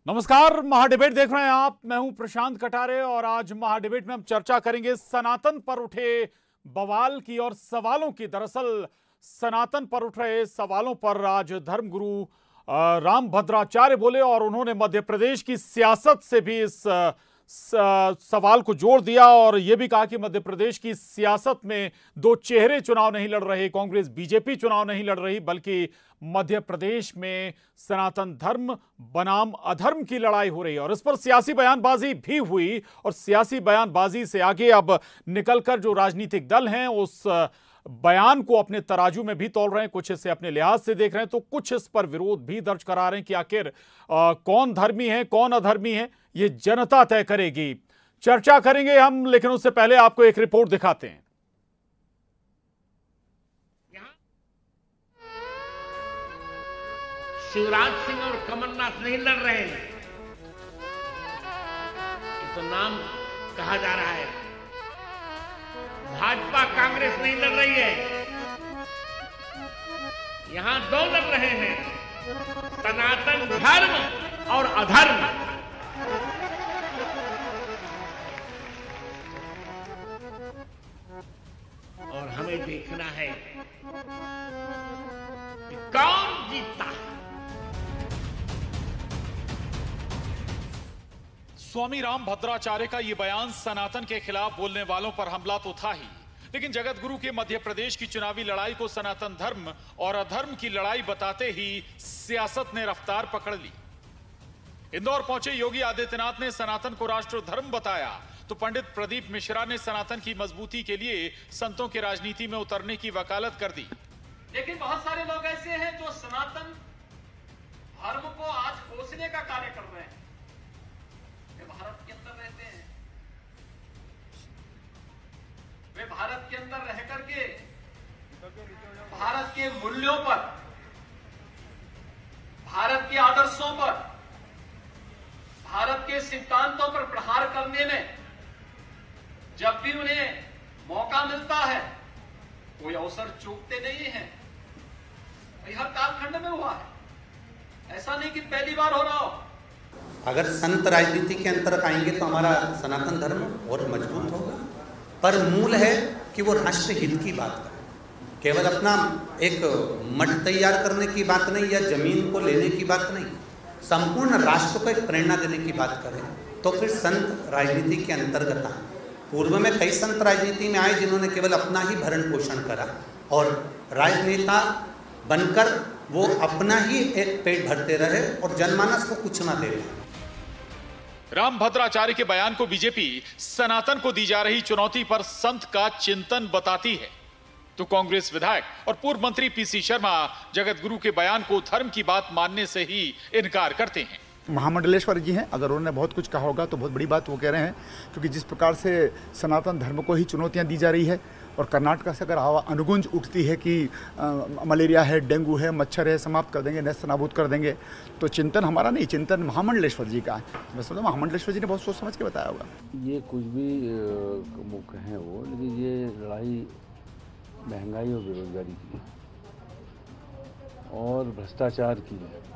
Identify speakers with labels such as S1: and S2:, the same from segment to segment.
S1: नमस्कार, महाडिबेट देख रहे हैं आप। मैं हूं प्रशांत कटारे और आज महाडिबेट में हम चर्चा करेंगे सनातन पर उठे बवाल की और सवालों की। दरअसल सनातन पर उठ रहे सवालों पर आज धर्मगुरु रामभद्राचार्य बोले और उन्होंने मध्य प्रदेश की सियासत से भी इस सवाल को जोड़ दिया और यह भी कहा कि मध्य प्रदेश की सियासत में दो चेहरे चुनाव नहीं लड़ रहे, कांग्रेस बीजेपी चुनाव नहीं लड़ रही, बल्कि मध्य प्रदेश में सनातन धर्म बनाम अधर्म की लड़ाई हो रही है। और इस पर सियासी बयानबाजी भी हुई और सियासी बयानबाजी से आगे अब निकलकर जो राजनीतिक दल हैं उस बयान को अपने तराजू में भी तौल रहे हैं, कुछ इसे अपने लिहाज से देख रहे हैं, तो कुछ इस पर विरोध भी दर्ज करा रहे हैं कि आखिर कौन धर्मी है कौन अधर्मी है, ये जनता तय करेगी। चर्चा करेंगे हम, लेकिन उससे पहले आपको एक रिपोर्ट दिखाते हैं।
S2: शिवराज सिंह और कमलनाथ नहीं लड़ रहे हैं, ये तो नाम कहा जा रहा है। भाजपा कांग्रेस नहीं लड़ रही है, यहां दो लड़ रहे हैं, सनातन धर्म और अधर्म। और हमें देखना है कि कौन जीतता है।
S1: स्वामी रामभद्राचार्य का यह बयान सनातन के खिलाफ बोलने वालों पर हमला तो था ही, लेकिन जगत गुरु के मध्य प्रदेश की चुनावी लड़ाई को सनातन धर्म और अधर्म की लड़ाई बताते ही सियासत ने रफ्तार पकड़ ली। इंदौर पहुंचे योगी आदित्यनाथ ने सनातन को राष्ट्र धर्म बताया, तो पंडित प्रदीप मिश्रा ने सनातन की मजबूती के लिए संतों की राजनीति में उतरने की वकालत कर दी।
S3: लेकिन बहुत सारे लोग ऐसे हैं जो सनातन धर्म को आज कोसने का कार्य कर रहे हैं। वे भारत के अंदर रहते हैं, वे भारत के अंदर रह करके भारत के मूल्यों पर, भारत के आदर्शों पर, भारत के सिद्धांतों पर प्रहार करने में जब भी उन्हें मौका मिलता है कोई अवसर चूकते नहीं है। हर कालखंड में हुआ है, ऐसा नहीं कि पहली बार हो रहा हो।
S4: अगर संत राजनीति के अंतर्गत आएंगे तो हमारा सनातन धर्म और मजबूत होगा, पर मूल है कि वो राष्ट्र हित की बात करें, केवल अपना एक मठ तैयार करने की बात नहीं या जमीन को लेने की बात नहीं, संपूर्ण राष्ट्र को एक प्रेरणा देने की बात करें, तो फिर संत राजनीति के अंतर्गत आए। पूर्व में कई संत राजनीति में आए जिन्होंने केवल अपना ही भरण पोषण करा और राजनेता बनकर वो अपना ही एक पेट भरते रहे और जनमानस को कुछ ना दे रहे।
S1: रामभद्राचार्य के बयान को बीजेपी सनातन को दी जा रही चुनौती पर संत का चिंतन बताती है, तो कांग्रेस विधायक और पूर्व मंत्री पीसी शर्मा जगत गुरु के बयान को धर्म की बात मानने से ही इनकार करते हैं।
S5: महामंडलेश्वर जी हैं, अगर उन्होंने बहुत कुछ कहा होगा तो बहुत बड़ी बात वो कह रहे हैं, क्योंकि जिस प्रकार से सनातन धर्म को ही चुनौतियां दी जा रही है और कर्नाटक से अगर अनुगुंज उठती है कि मलेरिया है, डेंगू है, मच्छर है, समाप्त कर देंगे, नेस्त नाबूद कर देंगे, तो चिंतन हमारा नहीं, चिंतन महामंडलेश्वर जी का है। मैं समझता महामंडलेश्वर जी ने बहुत सोच समझ के बताया होगा।
S6: ये कुछ भी कहें वो, लेकिन ये लड़ाई महंगाई और बेरोजगारी की है और भ्रष्टाचार की है।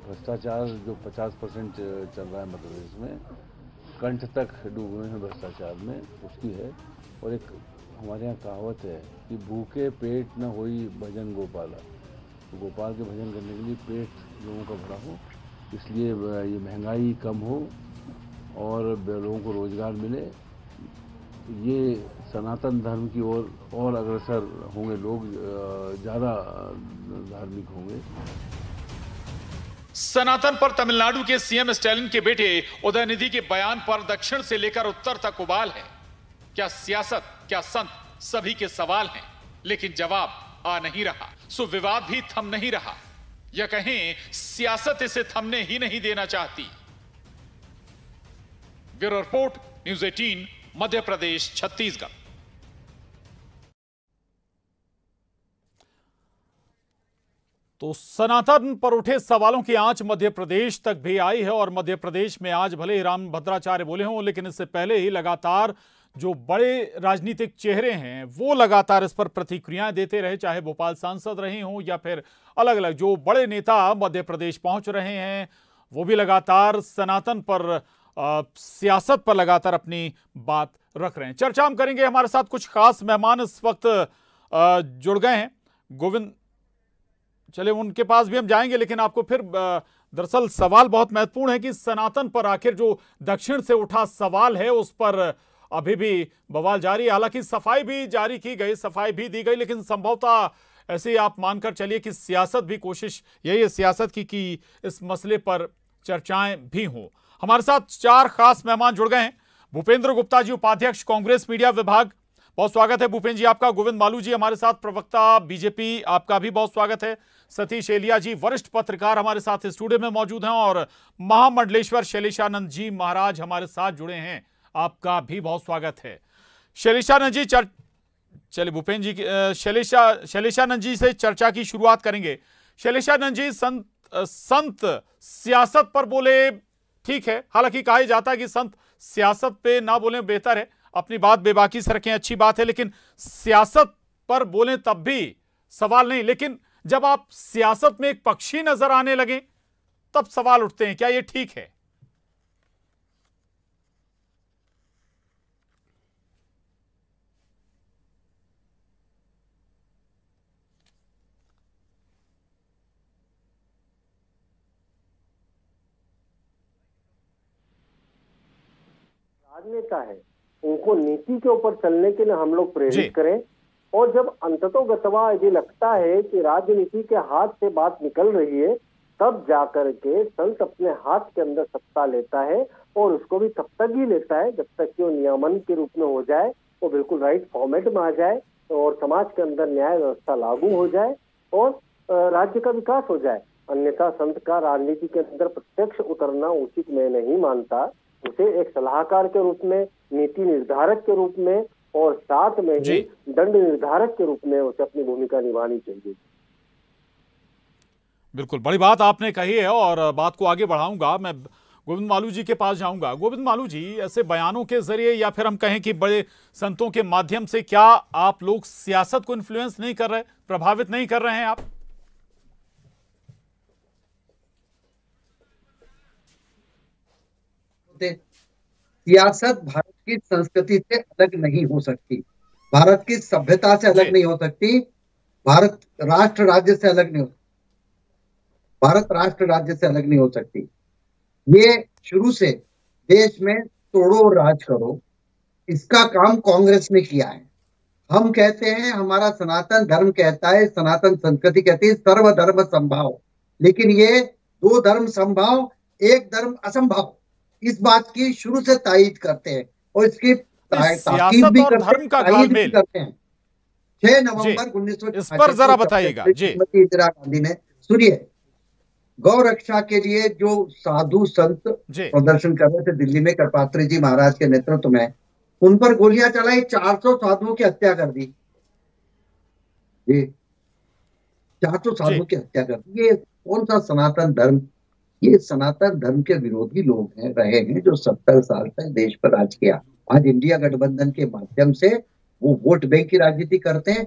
S6: भ्रष्टाचार जो 50% चल रहा है मध्य प्रदेश में, कंठ तक डूबे हुए हैं भ्रष्टाचार में, उसकी है। और एक हमारे यहाँ कहावत है कि भूखे पेट न होई भजन गोपाला, तो गोपाल के भजन करने के लिए पेट लोगों का भरा हो, इसलिए ये महंगाई कम हो और लोगों को रोजगार मिले, ये सनातन धर्म की ओर और अग्रसर होंगे लोग, ज़्यादा धार्मिक होंगे।
S1: सनातन पर तमिलनाडु के सीएम स्टालिन के बेटे उदयनिधि के बयान पर दक्षिण से लेकर उत्तर तक उबाल है। क्या सियासत, क्या संत, सभी के सवाल हैं, लेकिन जवाब आ नहीं रहा, सो विवाद भी थम नहीं रहा, या कहें सियासत इसे थमने ही नहीं देना चाहती। Bureau report, news 18, Madhya Pradesh, Chhattisgarh. तो सनातन पर उठे सवालों की आंच मध्य प्रदेश तक भी आई है और मध्य प्रदेश में आज भले ही रामभद्राचार्य बोले हों, लेकिन इससे पहले ही लगातार जो बड़े राजनीतिक चेहरे हैं वो लगातार इस पर प्रतिक्रियाएं देते रहे, चाहे भोपाल सांसद रहे हों या फिर अलग अलग जो बड़े नेता मध्य प्रदेश पहुंच रहे हैं वो भी लगातार सनातन पर सियासत पर लगातार अपनी बात रख रहे हैं। चर्चा हम करेंगे, हमारे साथ कुछ खास मेहमान इस वक्त जुड़ गए हैं। गोविंद, चले उनके पास भी हम जाएंगे, लेकिन आपको फिर दरअसल सवाल बहुत महत्वपूर्ण है कि सनातन पर आखिर जो दक्षिण से उठा सवाल है उस पर अभी भी बवाल जारी है। हालांकि सफाई भी जारी की गई, सफाई भी दी गई, लेकिन संभवतः ऐसे ही आप मानकर चलिए कि सियासत भी कोशिश यही है सियासत की कि इस मसले पर चर्चाएं भी हों। हमारे साथ 4 खास मेहमान जुड़ गए हैं। भूपेंद्र गुप्ता जी, उपाध्यक्ष कांग्रेस मीडिया विभाग, बहुत स्वागत है भूपेंद्र जी आपका। गोविंद मालू जी हमारे साथ, प्रवक्ता बीजेपी, आपका भी बहुत स्वागत है। सतीश एलिया जी, वरिष्ठ पत्रकार, हमारे साथ स्टूडियो में मौजूद हैं। और महामंडलेश्वर शैलेशानंद जी महाराज हमारे साथ जुड़े हैं, आपका भी बहुत स्वागत है। शैलेशानंद जी, चलिए भूपेंद्र जी, शैलेशानंद जी से चर्चा की शुरुआत करेंगे। शैलेशानंद जी, संत सियासत पर बोले ठीक है, हालांकि कहा जाता है कि संत सियासत पे ना बोले बेहतर है, अपनी बात बेबाकी से रखें, अच्छी बात है, लेकिन सियासत पर बोले तब भी सवाल नहीं। लेकिन जब आप सियासत में एक पक्षी नजर आने लगे तब सवाल उठते हैं, क्या यह ठीक है?
S7: राजनेता है, उनको नीति के ऊपर चलने के लिए हम लोग प्रेरित करें। और जब अंततोगत्वा यदि लगता है कि राजनीति के हाथ से बात निकल रही है, तब जाकर के संत अपने हाथ के अंदर सत्ता लेता है, और उसको भी तब तक ही लेता है जब तक कि वो नियमन के रूप में हो जाए, वो बिल्कुल राइट फॉर्मेट में आ जाए और समाज के अंदर न्याय व्यवस्था लागू हो जाए और राज्य का विकास हो जाए। अन्यथा संत का राजनीति के अंदर प्रत्यक्ष उतरना उचित मैं नहीं मानता। उसे एक सलाहकार के रूप में, नीति निर्धारक के रूप में और साथ में ही दंड निर्धारक के रूप में उसे अपनी भूमिका निभानी चाहिए।
S1: बिल्कुल, बड़ी बात आपने कही है और बात को आगे बढ़ाऊंगा। मैं गोविंद मालू जी के पास जाऊंगा। गोविंद मालू जी, ऐसे बयानों के जरिए या फिर हम कहें कि बड़े संतों के माध्यम से क्या आप लोग सियासत को इन्फ्लुएंस नहीं कर रहे, प्रभावित नहीं कर रहे हैं आप?
S8: सियासत भारत की संस्कृति से अलग नहीं हो सकती, भारत की सभ्यता से अलग नहीं हो सकती, भारत राष्ट्र राज्य से अलग नहीं हो सकती, भारत राष्ट्र राज्य से अलग नहीं हो सकती। ये शुरू से देश में तोड़ो और राज करो, इसका काम कांग्रेस ने किया है। हम कहते हैं, हमारा सनातन धर्म कहता है, सनातन संस्कृति कहती है सर्वधर्म संभाव, लेकिन ये 2 धर्म संभाव, 1 धर्म असंभव, इस बात की शुरू से तायीद करते हैं और इसकी ताकीद भी करते हैं। 6 नवंबर 1966
S1: इस पर जरा बताइएगा जी।
S8: इंदिरा गांधी ने, सुनिए, गौ रक्षा के लिए जो साधु संत प्रदर्शन कर रहे थे दिल्ली में करपात्री जी महाराज के नेतृत्व में, उन पर गोलियां चलाई, 400 साधुओं की हत्या कर दी। ये 400 साधुओं की हत्या कर दी। ये कौन सा सनातन धर्म? ये सनातन धर्म के विरोधी लोग हैं, रहे हैं, जो 70 साल तक देश पर राज किया। आज इंडिया गठबंधन के माध्यम से वो वोट बैंक की राजनीति करते हैं।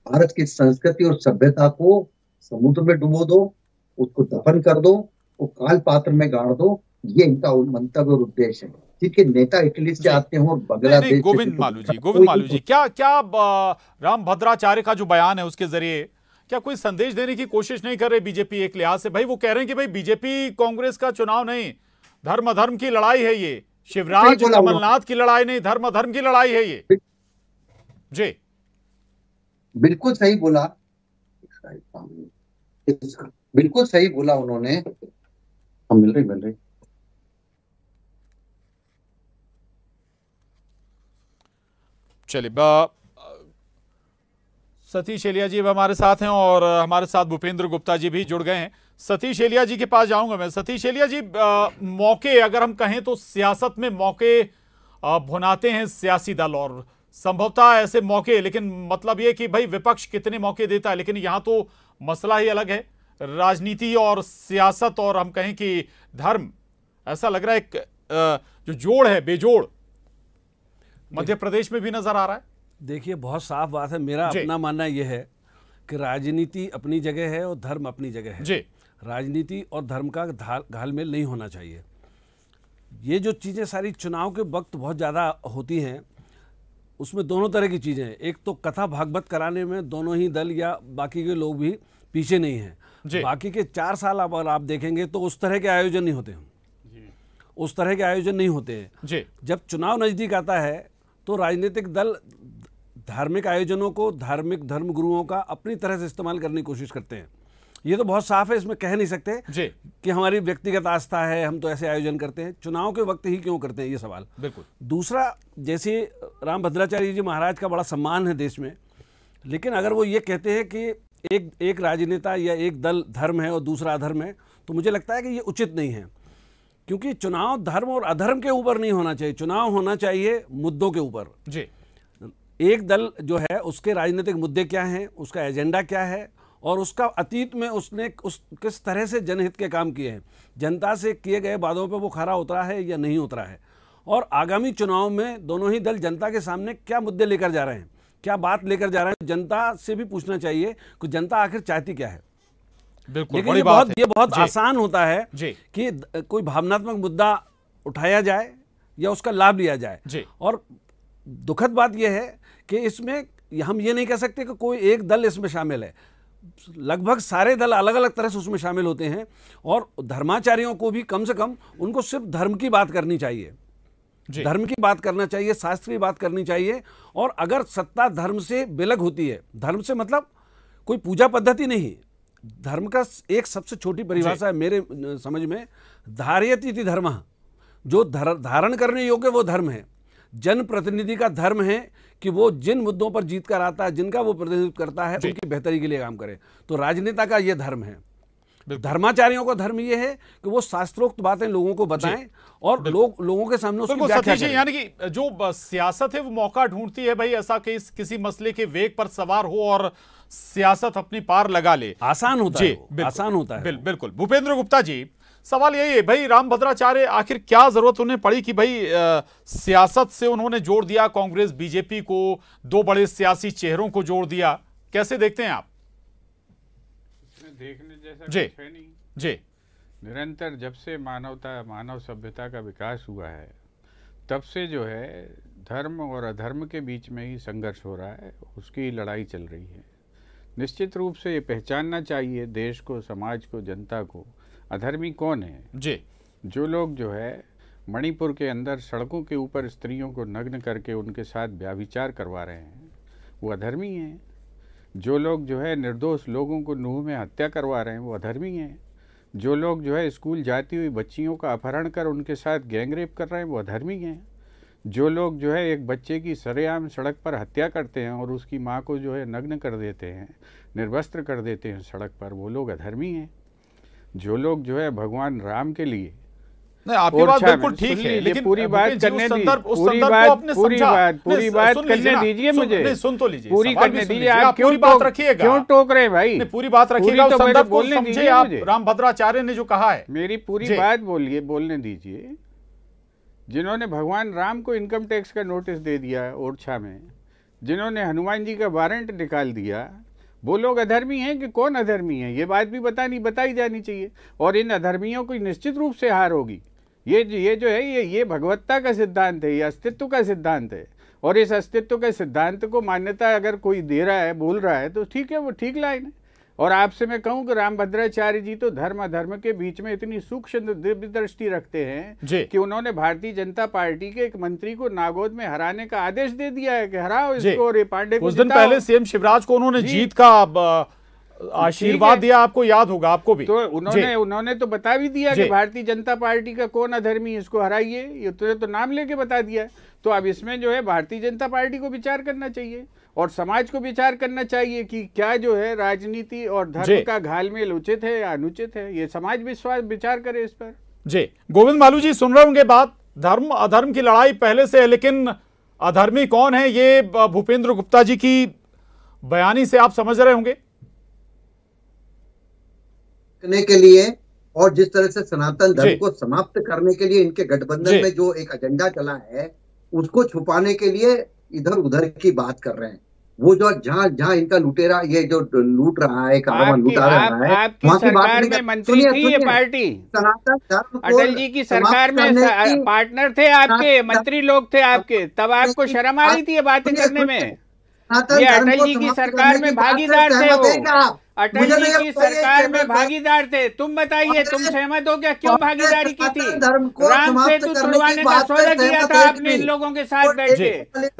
S8: भारत की संस्कृति और सभ्यता को समुद्र में डुबो दो, उसको दफन कर दो, वो काल पात्र में गाड़ दो, ये इनका मंतव्य और उद्देश्य है। जिनके नेता इटली से आते हैं और बांग्लादेश।
S1: गोविंद मालू जी, क्या राम भद्राचार्य का जो बयान है उसके जरिए क्या कोई संदेश देने की कोशिश नहीं कर रहे बीजेपी? एक लिहाज से भाई वो कह रहे हैं कि भाई बीजेपी कांग्रेस का चुनाव नहीं, धर्म धर्म की लड़ाई है ये, शिवराज कमलनाथ की लड़ाई नहीं, धर्म धर्म की लड़ाई है ये। जी
S8: बिल्कुल सही बोला, बिल्कुल सही बोला उन्होंने। मिल रही
S1: चलिए, सतीश एलिया जी हमारे साथ हैं और हमारे साथ भूपेंद्र गुप्ता जी भी जुड़ गए हैं। सतीश एलिया जी के पास जाऊंगा मैं। सतीश एलिया जी, मौके अगर हम कहें तो सियासत में मौके भुनाते हैं सियासी दल, और संभवतः ऐसे मौके, लेकिन मतलब ये कि भाई विपक्ष कितने मौके देता है, लेकिन यहाँ तो मसला ही अलग है, राजनीति और सियासत और हम कहें कि धर्म, ऐसा लग रहा है एक जो जोड़ है बेजोड़ मध्य प्रदेश में भी नजर आ रहा है।
S9: देखिए, बहुत साफ बात है, मेरा अपना मानना यह है कि राजनीति अपनी जगह है और धर्म अपनी जगह है जी। राजनीति और धर्म का घालमेल नहीं होना चाहिए। ये जो चीज़ें सारी चुनाव के वक्त बहुत ज़्यादा होती हैं, उसमें दोनों तरह की चीज़ें हैं। एक तो कथा भागवत कराने में दोनों ही दल या बाकी के लोग भी पीछे नहीं हैं। बाकी के 4 साल अगर आप देखेंगे तो उस तरह के आयोजन नहीं होते हैं, उस तरह के आयोजन नहीं होते हैं। जब चुनाव नज़दीक आता है तो राजनीतिक दल धार्मिक आयोजनों को धार्मिक धर्मगुरुओं का अपनी तरह से इस्तेमाल करने की कोशिश करते हैं। ये तो बहुत साफ है, इसमें कह नहीं सकते कि हमारी व्यक्तिगत आस्था है, हम तो ऐसे आयोजन करते हैं। चुनाव के वक्त ही क्यों करते हैं, ये सवाल।
S1: बिल्कुल।
S9: दूसरा, जैसे रामभद्राचार्य जी महाराज का बड़ा सम्मान है देश में, लेकिन अगर वो ये कहते हैं कि एक राजनेता या एक दल धर्म है और दूसरा अधर्म है, तो मुझे लगता है कि ये उचित नहीं है, क्योंकि चुनाव धर्म और अधर्म के ऊपर नहीं होना चाहिए, चुनाव होना चाहिए मुद्दों के ऊपर।
S1: जी।
S9: एक दल जो है उसके राजनीतिक मुद्दे क्या हैं, उसका एजेंडा क्या है, और उसका अतीत में उसने किस तरह से जनहित के काम किए हैं, जनता से किए गए वादों पर वो खरा उतरा है या नहीं उतरा है, और आगामी चुनाव में दोनों ही दल जनता के सामने क्या मुद्दे लेकर जा रहे हैं, क्या बात लेकर जा रहे हैं। जनता से भी पूछना चाहिए कि जनता आखिर चाहती क्या है।
S1: बिल्कुल,
S9: लेकिन ये बहुत आसान होता है कि कोई भावनात्मक मुद्दा उठाया जाए या उसका लाभ लिया जाए। और दुखद बात यह है कि इसमें हम ये नहीं कह सकते कि कोई एक दल इसमें शामिल है, लगभग सारे दल अलग अलग तरह से उसमें शामिल होते हैं। और धर्माचार्यों को भी कम से कम उनको सिर्फ धर्म की बात करनी चाहिए, धर्म की बात करना चाहिए, शास्त्र की बात करनी चाहिए। और अगर सत्ता धर्म से विलग होती है, धर्म से मतलब कोई पूजा पद्धति नहीं, धर्म का एक सबसे छोटी परिभाषा है मेरे समझ में, धारयति इति धर्मः, जो धारण करने योग्य वो धर्म है। जनप्रतिनिधि का धर्म है कि वो जिन मुद्दों पर जीत कर आता है, जिनका वो प्रतिनिधित्व करता है, उनकी बेहतरी के लिए काम करे। तो राजनेता का ये धर्म है। धर्माचार्यों का धर्म ये है कि वो शास्त्रोक्त बातें लोगों को बताएं और लोगों के सामने उसकी व्याख्या करें।
S1: यानी कि जो सियासत है वो मौका ढूंढती है भाई, ऐसा कि किसी मसले के वेग पर सवार हो और सियासत अपनी पार लगा ले।
S9: आसान होता है, आसान होता है।
S1: बिल्कुल। भूपेंद्र गुप्ता जी, सवाल यही है भाई, रामभद्राचार्य आखिर क्या जरूरत उन्हें पड़ी कि भाई सियासत से उन्होंने जोड़ दिया कांग्रेस बीजेपी को, 2 बड़े सियासी चेहरों को जोड़ दिया, कैसे देखते हैं आप?
S10: देखने जैसा कुछ है नहीं
S1: जी।
S10: निरंतर जब से मानव सभ्यता का विकास हुआ है, तब से जो है धर्म और अधर्म के बीच में ही संघर्ष हो रहा है, उसकी लड़ाई चल रही है। निश्चित रूप से ये पहचानना चाहिए देश को, समाज को, जनता को, अधर्मी कौन है
S1: जी।
S10: जो लोग जो है मणिपुर के अंदर सड़कों के ऊपर स्त्रियों को नग्न करके उनके साथ व्याभिचार करवा रहे हैं, वो अधर्मी हैं। जो लोग जो है निर्दोष लोगों को नूह में हत्या करवा रहे हैं, वो अधर्मी हैं। जो लोग जो है स्कूल जाती हुई बच्चियों का अपहरण कर उनके साथ गैंगरेप कर रहे हैं, वो अधर्मी हैं। जो लोग जो है एक बच्चे की सरेआम सड़क पर हत्या करते हैं और उसकी माँ को जो है नग्न कर देते हैं, निर्वस्त्र कर देते हैं सड़क पर, वो लोग अधर्मी हैं। जो लोग जो है भगवान राम के लिए,
S1: नहीं, आपकी बात बिल्कुल ठीक है, लेकिन
S10: पूरी बात करने दीजिए, पूरी बात करने दीजिए मुझे,
S1: सुन तो लीजिए,
S10: पूरी करने दीजिए। आप
S1: क्यों बात रखिएगा,
S10: क्यों टोक रहे भाई?
S1: पूरी बात रखिएगा, उस संदर्भ को समझिए आप, रामभद्राचार्य ने जो कहा है
S10: मेरी पूरी बात बोलने दीजिए। जिन्होंने भगवान राम को इनकम टैक्स का नोटिस दे दिया ओरछा में, जिन्होंने हनुमान जी का वारंट निकाल दिया, वो लोग अधर्मी हैं कि कौन अधर्मी है? ये बात भी बताई जानी चाहिए। और इन अधर्मियों को निश्चित रूप से हार होगी। ये जो है ये भगवत्ता का सिद्धांत है, ये अस्तित्व का सिद्धांत है। और इस अस्तित्व के सिद्धांत को मान्यता अगर कोई दे रहा है, बोल रहा है, तो ठीक है, वो ठीक लाइन है। और आपसे मैं कहूं कि रामभद्राचार्य जी तो धर्म अधर्म के बीच में इतनी सूक्ष्म दिव्य दृष्टि रखते हैं कि उन्होंने भारतीय जनता पार्टी के एक मंत्री को नागौद में हराने का आदेश दे दिया है कि हराओ इसको और ये पांडे को।
S1: उस दिन पहले सीएम शिवराज को उन्होंने जीत का आशीर्वाद दिया, आपको याद होगा, आपको भी।
S10: तो उन्होंने तो बता भी दिया कि भारतीय जनता पार्टी का कौन अधर्मी, इसको हराइए, ये तो नाम लेके बता दिया। तो अब इसमें जो है भारतीय जनता पार्टी को विचार करना चाहिए और समाज को विचार करना चाहिए कि क्या जो है राजनीति और धर्म का घालमेल उचित है या अनुचित है। ये समाज विचार करे इस पर।
S1: जी, गोविंद मालू जी, सुन रहे होंगे बात, धर्म अधर्म की लड़ाई पहले से है, लेकिन अधर्मी कौन है ये भूपेंद्र गुप्ता जी की बयानी से आप समझ रहे होंगे।
S8: करने के लिए और जिस तरह से सनातन धर्म को समाप्त करने के लिए इनके गठबंधन में जो एक एजेंडा चला है, उसको छुपाने के लिए इधर उधर की बात कर रहे हैं। वो जो जहाँ इनका लुटेरा ये जो लूट रहा है, कारवां लुटा रहा है,
S10: आपकी सरकार में मंत्री थी ये पार्टी,
S8: सनातन धर्म
S10: अटल जी की सरकार में पार्टनर थे आपके, मंत्री लोग थे आपके, तब आपको शर्म आ रही थी ये बातें करने में? ये अटल जी की सरकार में भागीदार थे, वो अटल जी की सरकार में भागीदार थे। तुम बताइए, तुम सहमत हो क्या? क्यों भागीदारी की थी? राम सेतु तुड़वाने का सौदा किया था आपने इन लोगों के साथ बैठ के,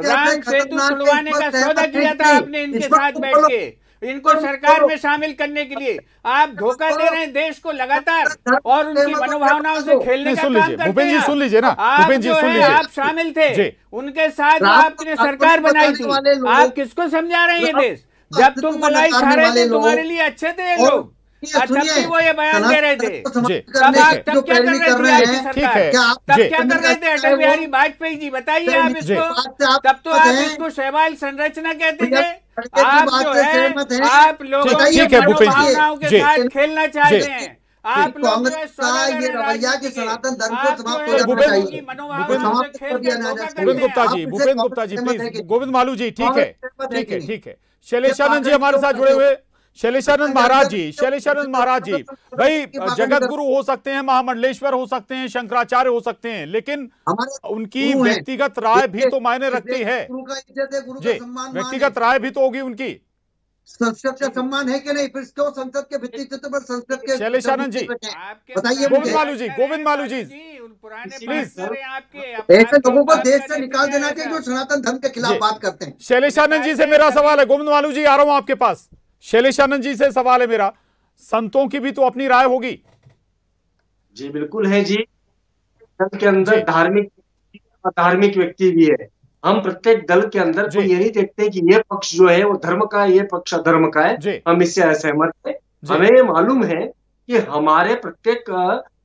S10: राम सेतु तुड़वाने का सौदा किया था आपने इनके साथ बैठ के, इनको सरकार में शामिल करने के लिए। आप धोखा दे रहे हैं देश को लगातार और उनकी मनोभावनाओं से खेलने का काम करते हैं।
S1: भूपेंद्र जी सुन लीजिए ना,
S10: भूपेंद्र जी सुन लीजिए, आप शामिल थे उनके साथ, आपने सरकार बनाई थी। आप किसको समझा रहे हैं ये देश? जब तुम मलाई खा रहे थे तुम्हारे लिए अच्छे थे ये लोग, तब भी वो ये बयान दे रहे थे। तब आप तब क्या कर रहे थे आपकी सरकार? तब क्या कर रहे थे अटल बिहारी वाजपेयी जी? बताइए आप इसको। तब तो आप इसको शैवाल संरचना कहते थे। आप जो है आप लोगों की मनोभावनाओं के साथ खेलना चाहते हैं। आप
S8: कांग्रेस का ये रवैया कि सनातन धर्म को समाप्त हो जाना चाहिए।
S1: भूपेंद्र गुप्ता जी प्लीज। गोविंद मालू जी ठीक है। शैलेशानंद जी हमारे साथ जुड़े हुए, शैलेशानंद महाराज जी, भाई जगत गुरु हो सकते हैं, महामंडलेश्वर हो सकते हैं, शंकराचार्य हो सकते हैं, लेकिन उनकी व्यक्तिगत राय भी तो मायने रखती है। जी, व्यक्तिगत राय भी तो होगी उनकी।
S8: संसद का सम्मान है कि नहीं? फिर क्यों संसद के भित्ति चित्र पर संसद के?
S1: शैलेशानंद जी
S8: बताइए।
S1: गोविंद मालू जी
S8: प्लीज। ऐसे लोगों को देश से निकाल देना चाहिए जो सनातन धर्म के खिलाफ बात करते हैं।
S1: शैलेशानंद जी से मेरा सवाल है, गोविंद मालू जी आ रहा हूं आपके पास। शैलेशानंद जी से सवाल है मेरा, संतों की भी तो अपनी राय होगी।
S11: जी बिल्कुल है जी, दल के अंदर धार्मिक अधार्मिक व्यक्ति भी है। हम प्रत्येक दल के अंदर कोई ये नहीं देखते कि ये पक्ष जो है वो धर्म का है, ये पक्ष अधर्म का है, हम इससे असहमत है। हमें मालूम है कि हमारे प्रत्येक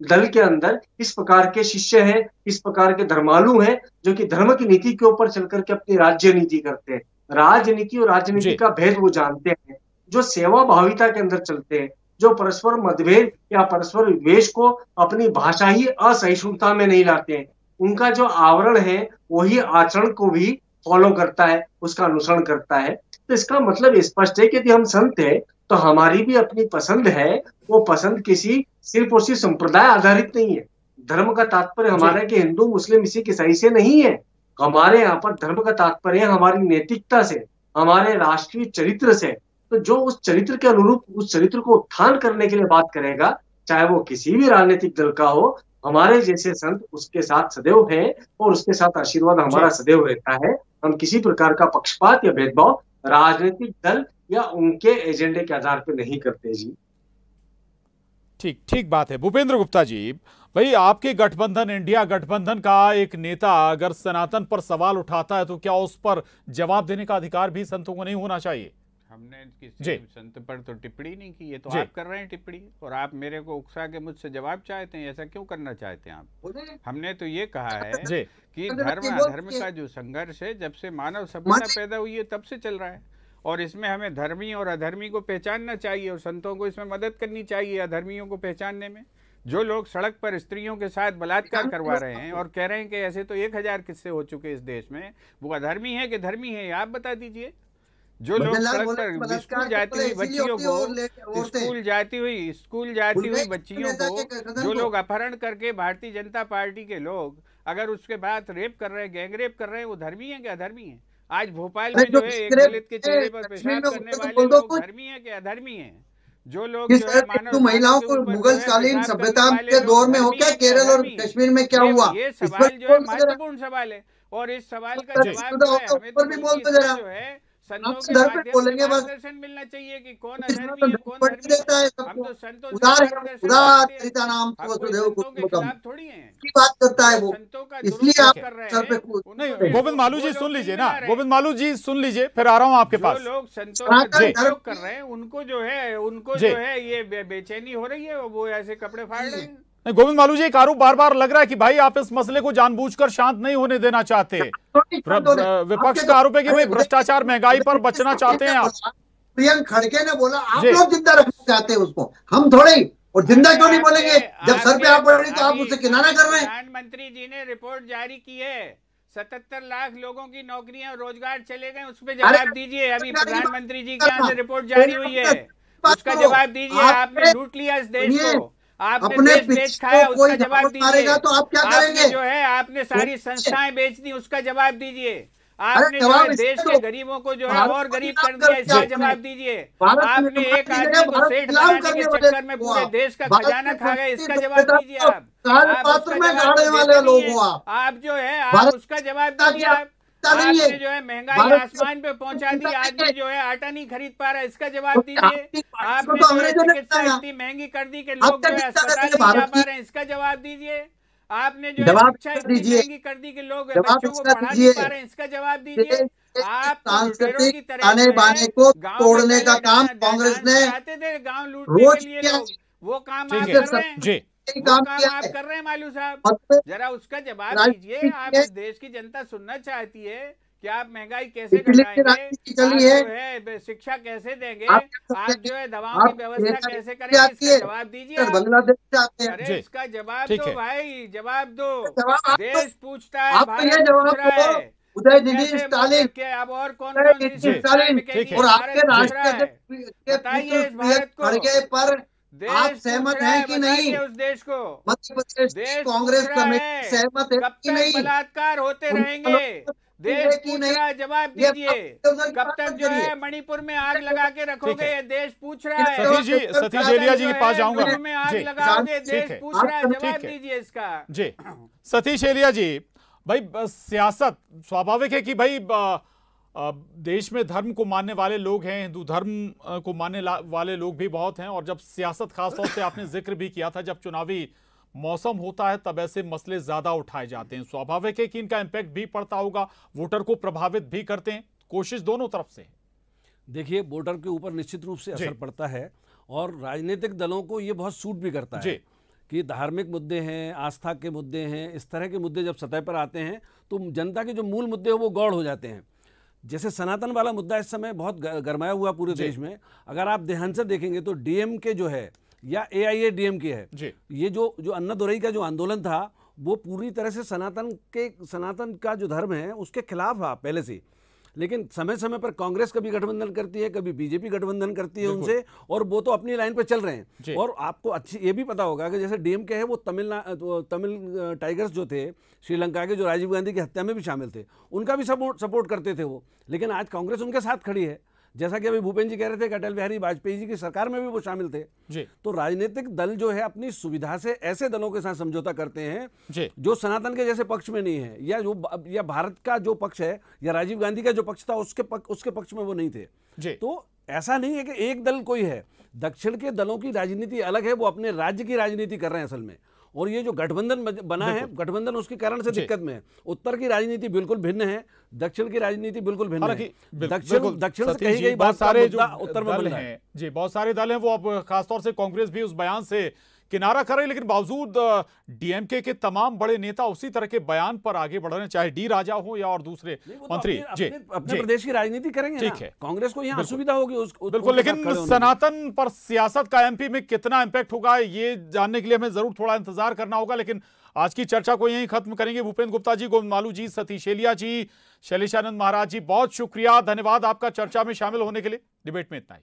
S11: दल के अंदर इस प्रकार के शिष्य हैं, इस प्रकार के धर्मालु हैं जो कि धर्म की नीति के ऊपर चल करके अपनी राज्य नीति करते हैं। राजनीति और राजनीति का भेद वो जानते हैं, जो सेवा भाविता के अंदर चलते हैं, जो परस्पर मतभेद या परस्पर विद्वेष को अपनी भाषा ही असहिष्णुता में नहीं लाते हैं। उनका जो आवरण है वही आचरण को भी फॉलो करता है, उसका अनुसरण करता है। तो इसका मतलब स्पष्ट है कि यदि हम संत हैं तो हमारी भी अपनी पसंद है, वो पसंद किसी सिर्फ और सिर्फ संप्रदाय आधारित नहीं है। धर्म का तात्पर्य हमारे के हिंदू मुस्लिम सिख ईसाई से नहीं है। हमारे यहाँ पर धर्म का तात्पर्य हमारी नैतिकता से, हमारे राष्ट्रीय चरित्र से। तो जो उस चरित्र के अनुरूप उस चरित्र को उत्थान करने के लिए बात करेगा, चाहे वो किसी भी राजनीतिक दल का हो, हमारे जैसे संत उसके साथ सदैव हैं और उसके साथ आशीर्वाद हमारा सदैव रहता है। हम किसी प्रकार का पक्षपात या भेदभाव राजनीतिक दल या उनके एजेंडे के आधार पर नहीं करते जी।
S1: ठीक बात है। भूपेंद्र गुप्ता जी, भाई आपके गठबंधन इंडिया गठबंधन का एक नेता अगर सनातन पर सवाल उठाता है तो क्या उस पर जवाब देने का अधिकार भी संतों को नहीं होना चाहिए?
S10: हमने किसी संत पर तो टिप्पणी नहीं की, ये तो आप कर रहे हैं टिप्पणी, और आप मेरे को उकसा के मुझसे जवाब चाहते हैं। ऐसा क्यों करना चाहते हैं आप? हमने तो ये कहा है कि धर्म अधर्म का जो संघर्ष है जब से मानव सभ्यता पैदा हुई है तब से चल रहा है, और इसमें हमें धर्मी और अधर्मी को पहचानना चाहिए और संतों को इसमें मदद करनी चाहिए अधर्मियों को पहचानने में। जो लोग सड़क पर स्त्रियों के साथ बलात्कार करवा रहे हैं और कह रहे हैं कि ऐसे तो 1000 किस्से हो चुके इस देश में, वो अधर्मी है कि धर्मी है, आप बता दीजिए। जो लोग सड़क पर स्कूल जाती हुई बच्चियों को स्कूल जाती हुई बच्चियों को जो लोग अपहरण करके भारतीय जनता पार्टी के लोग अगर उसके बाद रेप कर रहे हैं, गैंग रेप कर रहे हैं, वो धर्मी है कि अधर्मी है? आज भोपाल में जो है एक दलित के चेहरे पर पेशाब करने वाले लोग धर्मी है कि अधर्मी है? जो लोग
S8: महिलाओं को मुगल कालीन सभ्यता के दौर में हो क्या, केरल और कश्मीर में क्या हुआ?
S10: ये सवाल जो है महत्वपूर्ण सवाल है, और इस सवाल का जवाब जो है संतों के माध्यम से मार्गदर्शन मिलना चाहिए कि कौन अधर्मी है कौन धर्मी है। हम तो संतों से थोड़ी हैं
S8: की बात करता है वो, इसलिए आप सर पे
S1: नहीं। गोविंद मालू जी सुन लीजिए ना, गोविंद मालू जी सुन लीजिए, फिर आ रहा हूँ आपके पास।
S10: जो लोग संतों का दुरुपयोग कर रहे हैं उनको जो है ये बेचैनी हो रही है, वो ऐसे कपड़े फाड़ रहे हैं।
S1: नहीं गोविंद मालू जी, एक आरोप बार बार लग रहा है कि भाई आप इस मसले को जानबूझकर शांत नहीं होने देना चाहते। विपक्ष का आरोप है कि भाई भ्रष्टाचार महंगाई पर बचना चाहते हैं आप।
S8: प्रियंक खड़गे ने बोला आप लोग जिंदा रखना चाहते हैं उसको, हम थोड़े ही, और जिंदा क्यों नहीं बोलेंगे? जब सर पे आप पड़ रही तो आप उससे किनारा कर रहे हैं।
S10: प्रधानमंत्री जी ने रिपोर्ट जारी की है, 77 लाख लोगों की नौकरियां रोजगार चले गए, उस पर जवाब दीजिए। अभी प्रधानमंत्री जी के यहाँ से रिपोर्ट जारी हुई है, उसका जवाब दीजिए। आपने लूट लिया इस देश को, आपने देश बेच खाया, उसका जवाब दीजिए।
S8: तो आप क्या करेंगे?
S10: जो है आपने सारी संस्थाएं बेच दी, उसका जवाब दीजिए। आपने जो है देश के गरीबों को जो है और गरीब कर दिया, इसका जवाब दीजिए। आपने एक आदमी को सेठ बनाने के चक्कर में पूरे देश का खजाना खा गए, इसका जवाब दीजिए। आप जो है आप उसका जवाब दीजिए। आपने जो है महंगाई आसमान पे पहुंचा दी, आदमी जो है आटा नहीं खरीद पा रहा, इसका जवाब दीजिए। आपने जो है चिकित्सा इतनी महंगी कर दी कि लोग जो है अस्पताल नहीं जा पा रहे हैं, इसका जवाब दीजिए। आपने जो है शिक्षा इतनी महंगी कर दी कि लोग बच्चों को पढ़ा नहीं पा रहे हैं, इसका जवाब दीजिए। आप
S8: सांस्कृतिक ताने बाने को तोड़ने का काम कांग्रेस ने
S10: चाहते थे, गाँव लूटने के लिए लोग, वो काम आप कर रहे हैं, काम आप कर रहे हैं मालू साहब। जरा उसका जवाब दीजिए। आप इस देश की जनता सुनना चाहती है कि आप महंगाई कैसे घटाएंगे, आप जो है शिक्षा कैसे देंगे, आप जो है दवाओं की व्यवस्था कैसे करेंगे, इसका जवाब दीजिए।
S8: बांग्लादेश
S10: अरे इसका जवाब दो भाई, जवाब दो। देश पूछता है, भारत पूछ रहा है।
S8: उदयनिधि स्टालिन
S10: के अब और कौन सी
S8: और आपके राष्ट्र
S10: बताइए इस भारत को
S8: पर आप सहमत हैं कि नहीं?
S10: उस देश को
S8: मध्य प्रदेश कांग्रेस कमेटी सहमत है कि नहीं?
S10: बलात्कार होते रहेंगे, देश पूछ रहा है, जवाब दीजिए। कब तक जो है मणिपुर में आग लगा के रखोगे, ये देश पूछ रहा है।
S1: सतीश एलिया जी के पास जाऊंगा।
S10: मणिपुर में आग लगाओगे, देश पूछ रहा है, जवाब दीजिए इसका।
S1: जी सतीश एलिया जी, भाई सियासत स्वाभाविक है कि भाई देश में धर्म को मानने वाले लोग हैं, हिंदू धर्म को मानने वाले लोग भी बहुत हैं, और जब सियासत खासतौर से आपने जिक्र भी किया था, जब चुनावी मौसम होता है तब ऐसे मसले ज्यादा उठाए जाते हैं। स्वाभाविक है कि इनका इम्पैक्ट भी पड़ता होगा, वोटर को प्रभावित भी करते हैं, कोशिश दोनों तरफ से।
S9: देखिए वोटर के ऊपर निश्चित रूप से असर पड़ता है, और राजनीतिक दलों को ये बहुत सूट भी करता है कि धार्मिक मुद्दे हैं, आस्था के मुद्दे हैं, इस तरह के मुद्दे जब सतह पर आते हैं तो जनता के जो मूल मुद्दे हैं वो गौड़ हो जाते हैं। जैसे सनातन वाला मुद्दा इस समय बहुत गरमाया हुआ पूरे देश में। अगर आप ध्यान से देखेंगे तो डीएमके जो है या एआईएडीएमके है, ये जो अन्नादुरई का जो आंदोलन था वो पूरी तरह से सनातन का जो धर्म है उसके खिलाफ था पहले से। लेकिन समय समय पर कांग्रेस कभी गठबंधन करती है, कभी बीजेपी गठबंधन करती है उनसे, और वो तो अपनी लाइन पे चल रहे हैं। और आपको अच्छी ये भी पता होगा कि जैसे डीएमके है वो तमिल टाइगर्स जो थे श्रीलंका के, जो राजीव गांधी की हत्या में भी शामिल थे, उनका भी सपोर्ट करते थे वो। लेकिन आज कांग्रेस उनके साथ खड़ी है, जैसा कि अभी भूपेन्द्र जी कह रहे थे कि अटल बिहारी वाजपेयी जी की सरकार में भी वो शामिल थे। तो राजनीतिक दल जो है अपनी सुविधा से ऐसे दलों के साथ समझौता करते हैं जो सनातन के जैसे पक्ष में नहीं है, या भारत का जो पक्ष है या राजीव गांधी का जो पक्ष था उसके पक्ष में वो नहीं थे। तो ऐसा नहीं है कि एक दल कोई है, दक्षिण के दलों की राजनीति अलग है, वो अपने राज्य की राजनीति कर रहे हैं असल में। और ये जो गठबंधन बना है, गठबंधन उसके कारण से दिक्कत में है। उत्तर की राजनीति बिल्कुल भिन्न है, दक्षिण की राजनीति बिल्कुल भिन्न है। दक्षिण से कही गई बात
S1: सारे जो उत्तर में हैं जी, बहुत सारे दल हैं, वो अब खासतौर से कांग्रेस भी उस बयान से किनारा कर रहे, लेकिन बावजूद डीएमके के तमाम बड़े नेता उसी तरह के बयान पर आगे बढ़ रहे हैं, चाहे डी राजा हो या और दूसरे मंत्री।
S9: अपने प्रदेश की राजनीति करेंगे, ठीक है, कांग्रेस को यहाँ असुविधा होगी
S1: बिल्कुल। लेकिन सनातन पर सियासत का एमपी में कितना इंपैक्ट होगा ये जानने के लिए हमें जरूर थोड़ा इंतजार करना होगा। लेकिन आज की चर्चा को यहीं खत्म करेंगे। भूपेन्द्र गुप्ता जी, गोविंद मालू जी, सतीश एलिया जी, शैलेशानंद महाराज जी, बहुत शुक्रिया, धन्यवाद आपका चर्चा में शामिल होने के लिए। डिबेट में इतना ही।